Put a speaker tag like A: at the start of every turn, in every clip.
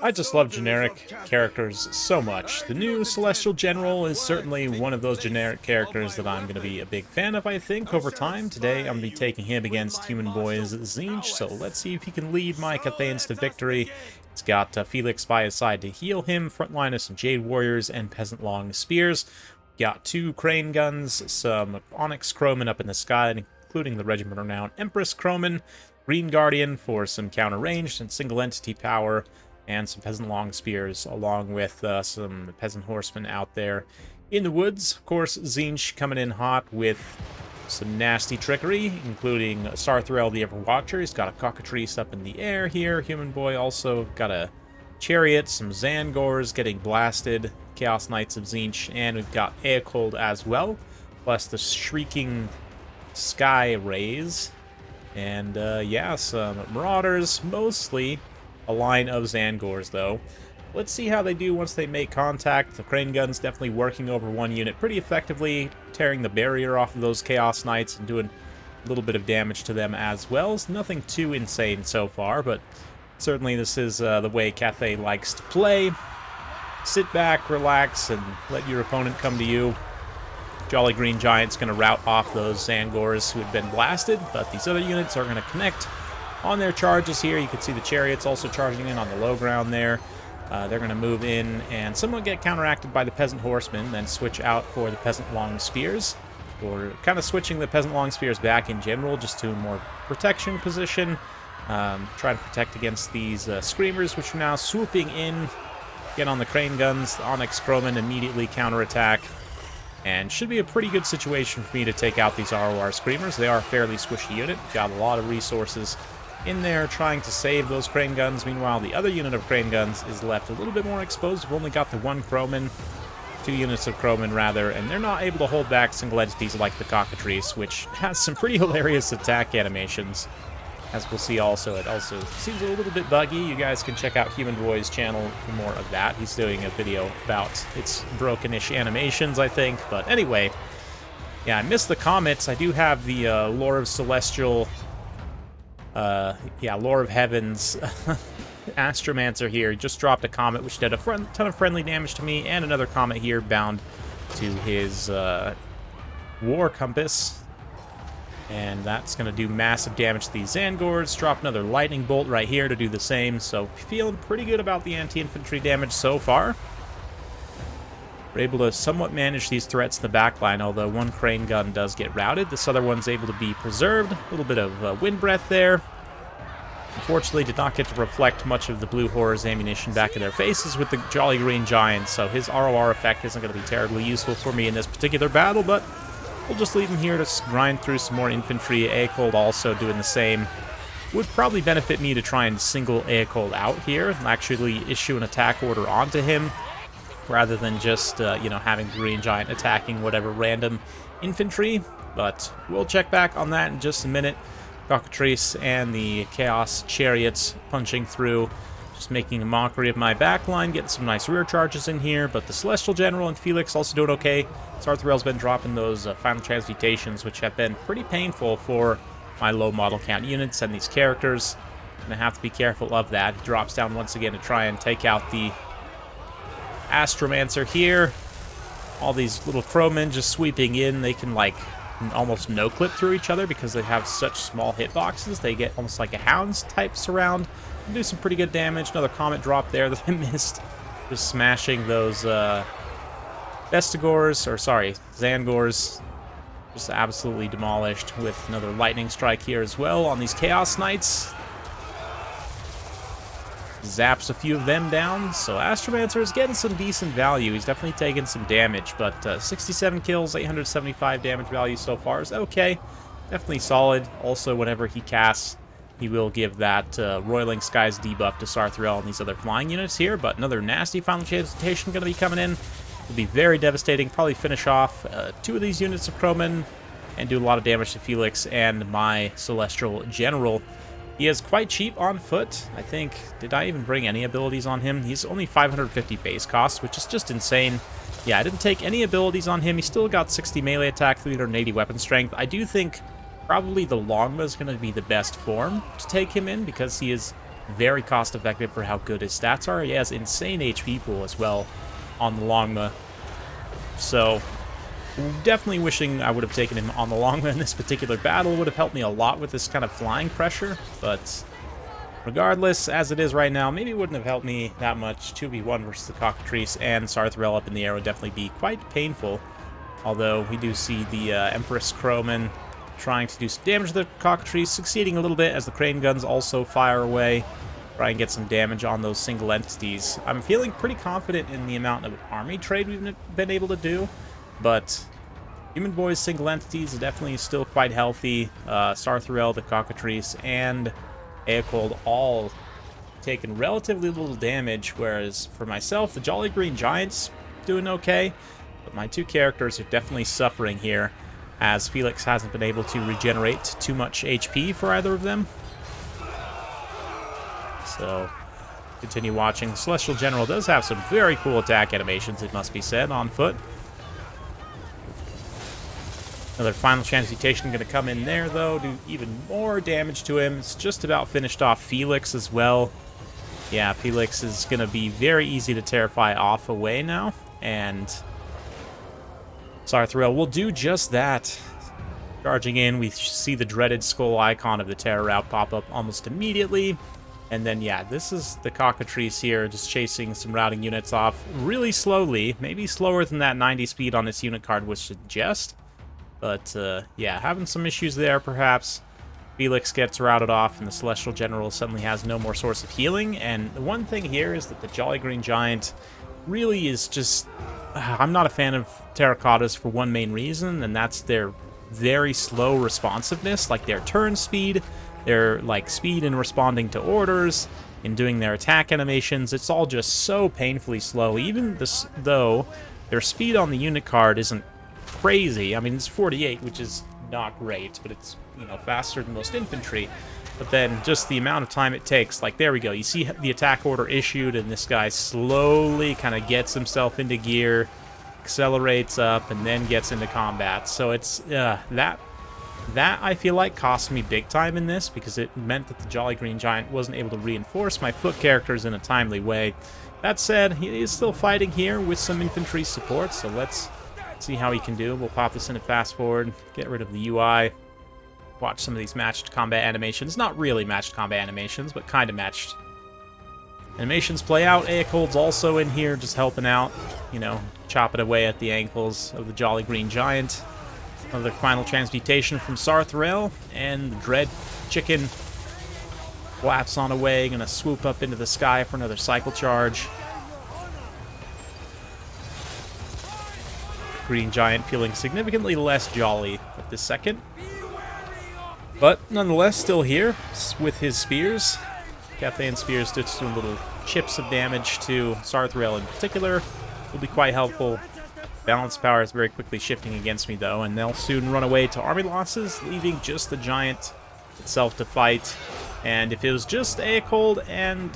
A: I just love generic characters so much. The new Celestial General is certainly one of those generic characters that I'm going to be a big fan of, I think, over time. Today, I'm going to be taking him against Human Boy's Tzeentch, so let's see if he can lead my Cathayans to victory. He's got Felix by his side to heal him, frontline of some Jade Warriors and Peasant Long Spears. Got 2 Crane Guns, some Onyx Crowmen up in the sky, including the regiment-renowned Empress Crowman, Green Guardian for some counter-ranged and single-entity power, and some Peasant Long Spears, along with some Peasant Horsemen out there in the woods. Of course, Tzeentch coming in hot with some nasty trickery, including Sarthrel the Everwatcher. He's got a Cockatrice up in the air here. Human Boy also got a Chariot, some Zangors getting blasted, Chaos Knights of Tzeentch, and we've got Aecold as well, plus the Shrieking Sky Rays. And yeah, some Marauders, mostly a line of Zangors, though. Let's see how they do once they make contact. The Crane Gun's definitely working over one unit pretty effectively, tearing the barrier off of those Chaos Knights and doing a little bit of damage to them as well. It's nothing too insane so far, but certainly this is the way Cathay likes to play. Sit back, relax, and let your opponent come to you. Jolly Green Giant's going to rout off those Zangors who had been blasted, but these other units are going to connect on their charges here. You can see the Chariots also charging in on the low ground there. They're going to move in and somewhat get counteracted by the Peasant Horsemen, then switch out for the Peasant Long Spears. Or kind of switching the Peasant Long Spears back in general, just to a more protection position. Try to protect against these Screamers, which are now swooping in. Get on the Crane Guns. The Onyx Crowmen immediately counterattack. And should be a pretty good situation for me to take out these ROR Screamers. They are a fairly squishy unit. Got a lot of resources in there trying to save those Crane Guns. Meanwhile, the other unit of Crane Guns is left a little bit more exposed. We've only got the 1 Crowman, 2 units of Crowman rather, and they're not able to hold back single entities like the Cockatrice, which has some pretty hilarious attack animations. As we'll see also, it also seems a little bit buggy. You guys can check out Human Boy's channel for more of that. He's doing a video about its broken-ish animations, I think. But anyway, yeah, I missed the comments. I do have the Lore of Celestial, Lore of Heavens Astromancer here. He just dropped a comet which did a ton of friendly damage to me, and another comet here bound to his War Compass. And that's going to do massive damage to these Zangors. Drop another Lightning Bolt right here to do the same. So feeling pretty good about the anti-infantry damage so far. We're able to somewhat manage these threats in the backline, although 1 Crane Gun does get routed. This other one's able to be preserved. A little bit of wind breath there. Unfortunately, did not get to reflect much of the Blue Horror's ammunition back in their faces with the Jolly Green Giant, so his ROR effect isn't going to be terribly useful for me in this particular battle, but we'll just leave him here to grind through some more infantry. Aecold also doing the same. Would probably benefit me to try and single Aecold out here and actually issue an attack order onto him, rather than just, having Green Giant attacking whatever random infantry. But we'll check back on that in just a minute. Cockatrice and the Chaos Chariots punching through, just making a mockery of my backline, getting some nice rear charges in here, but the Celestial General and Felix also doing okay. Sarthrel's been dropping those final transmutations, which have been pretty painful for my low model count units and these characters. Gonna have to be careful of that. He drops down once again to try and take out the Astromancer here. All these little crowmen just sweeping in. They can, like, almost no-clip through each other because they have such small hitboxes. They get almost like a Hound's type surround. Do some pretty good damage. Another comet drop there that I missed. Just smashing those Zangors. Just absolutely demolished with another lightning strike here as well on these Chaos Knights. Zaps a few of them down, so Astromancer is getting some decent value. He's definitely taking some damage, but 67 kills, 875 damage value so far is okay. Definitely solid. Also, whenever he casts, he will give that Roiling Skies debuff to Sarthrel and these other flying units here, but another nasty final transmutation going to be coming in. Will be very devastating. Probably finish off 2 of these units of Crowmen and do a lot of damage to Felix and my Celestial General. He is quite cheap on foot. I think, did I even bring any abilities on him? He's only 550 base cost, which is just insane. Yeah, I didn't take any abilities on him. He still got 60 melee attack, 380 weapon strength. I do think probably the Longma is going to be the best form to take him in, because he is Very cost-effective for how good his stats are. He has insane HP pool as well on the Longma. So, definitely wishing I would have taken him on the Longma in this particular battle. Would have helped me a lot with this kind of flying pressure, but regardless, as it is right now, maybe it wouldn't have helped me that much. 2v1 versus the Cockatrice and Sarthrel up in the air would definitely be quite painful. Although we do see the Empress Crowman trying to do some damage to the Cockatrice, succeeding a little bit as the Crane Guns also fire away, try and get some damage on those single entities. I'm feeling pretty confident in the amount of army trade we've been able to do, but Human Boy's single entities are definitely still quite healthy. Sarthrel, the Cockatrice, and Aecold all taking relatively little damage, whereas for myself, the Jolly Green Giant's doing okay, but my two characters are definitely suffering here, as Felix hasn't been able to regenerate too much HP for either of them. So, continue watching. Celestial General does have some very cool attack animations, it must be said, on foot. Another Final Transmutation going to come in there, though, do even more damage to him. It's just about finished off Felix as well. Yeah, Felix is going to be very easy to Terrify off away now, and Sarthrel will do just that. Charging in, we see the dreaded skull icon of the Terror Route pop up almost immediately. And then, yeah, this is the Cockatrice here, just chasing some routing units off really slowly. Maybe slower than that 90 speed on this unit card would suggest. But, yeah, having some issues there, perhaps. Felix gets routed off, and the Celestial General suddenly has no more source of healing. And the one thing here is that the Jolly Green Giant really is just... I'm not a fan of Terracottas for one main reason, and that's their very slow responsiveness, like their turn speed, their like speed in responding to orders, in doing their attack animations. It's all just so painfully slow. Even this, though, their speed on the unit card isn't crazy. I mean, it's 48, which is not great, but it's, you know, faster than most infantry. But then just the amount of time it takes, like, there we go. You see the attack order issued, and this guy slowly kind of gets himself into gear, accelerates up, and then gets into combat. So it's, that I feel like cost me big time in this, because it meant that the Jolly Green Giant wasn't able to reinforce my foot characters in a timely way. That said, he is still fighting here with some infantry support, so let's see how he can do. We'll pop this in a fast forward, get rid of the UI, watch some of these matched combat animations. Not really matched combat animations, but kind of matched animations play out. Aecold's also in here just helping out, you know, chopping away at the ankles of the Jolly Green Giant. Another Final Transmutation from Sarthrel, and the Dread Chicken flaps on away, gonna swoop up into the sky for another cycle charge. Green Giant feeling significantly less jolly at this second, but nonetheless still here with his spears. Cathay and spears did some little chips of damage to Sarthrel in particular. Will be quite helpful. Balance power is very quickly shifting against me, though, and they'll soon run away to army losses, leaving just the Giant itself to fight. And if it was just Aecold and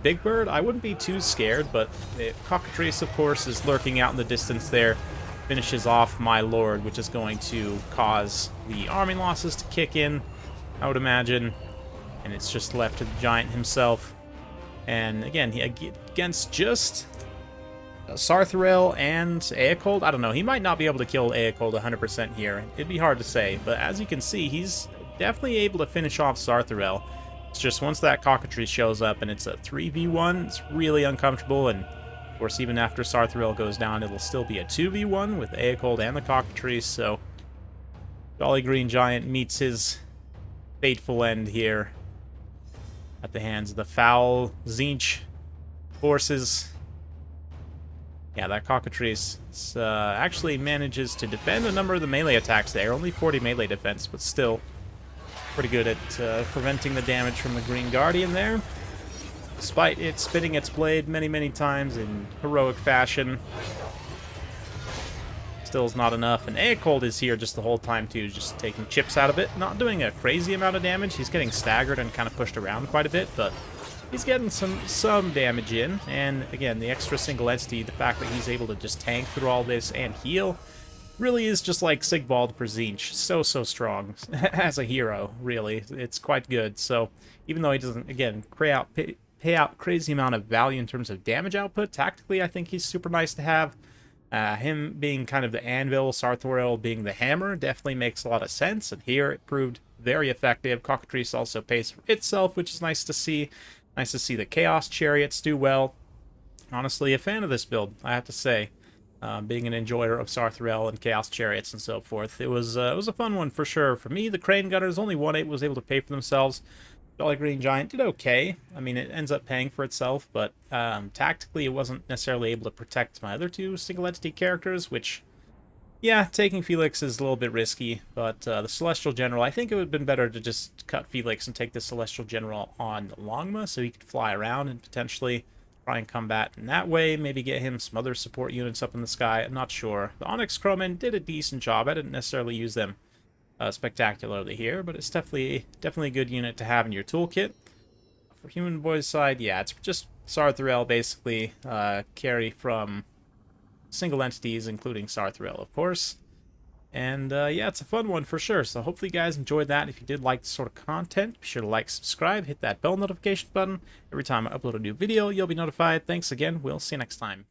A: Big Bird, I wouldn't be too scared, but the Cockatrice, of course, is lurking out in the distance there. Finishes off my Lord, which is going to cause the army losses to kick in, I would imagine. And it's just left to the Giant himself. And again, against just Sarthrel and Aecold, I don't know, he might not be able to kill Aecold 100% here. It'd be hard to say, but as you can see, he's definitely able to finish off Sarthrel. It's just once that Cockatrice shows up and it's a 3v1, it's really uncomfortable, and of course, even after Sarthrel goes down, it'll still be a 2v1 with Aecold and the Cockatrice, so Jolly Green Giant meets his fateful end here at the hands of the foul Tzeentch forces. Yeah, that Cockatrice actually manages to defend a number of the melee attacks there. Only 40 melee defense, but still pretty good at preventing the damage from the Green Guardian there. Despite it spinning its blade many, many times in heroic fashion. Still is not enough. And Aecold is here just the whole time, too, just taking chips out of it. Not doing a crazy amount of damage. He's getting staggered and kind of pushed around quite a bit, but he's getting some damage in. And again, the extra single entity, the fact that he's able to just tank through all this and heal, Really is just like Sigvald for Tzeentch. So strong as a hero, really. It's quite good. So even though he doesn't, again, pay out crazy amount of value in terms of damage output, tactically I think he's super nice to have. Him being kind of the anvil, Sartorial being the hammer, definitely makes a lot of sense, and here it proved very effective. Cockatrice also pays for itself, which is nice to see. Nice to see the Chaos Chariots do well. Honestly, a fan of this build, I have to say. Being an enjoyer of Sartorial and Chaos Chariots and so forth, it was a fun one for sure. For me, the Crane Gunners, only 1/8 was able to pay for themselves. Jolly Green Giant did okay. I mean, it ends up paying for itself, but tactically it wasn't necessarily able to protect my other two single entity characters, which, yeah, taking Felix is a little bit risky, but the Celestial General, I think it would have been better to just cut Felix and take the Celestial General on Longma so he could fly around and potentially try and combat in that way, maybe get him some other support units up in the sky. I'm not sure. The Onyx Crowmen did a decent job. I didn't necessarily use them spectacularly here, but it's definitely a good unit to have in your toolkit. For Human Boy's side, yeah, it's just Sartorial basically, carry from single entities, including Sartorial, of course. And yeah, it's a fun one for sure. So hopefully you guys enjoyed that. If you did like this sort of content, be sure to like, subscribe, hit that bell notification button. Every time I upload a new video, you'll be notified. Thanks again. We'll see you next time.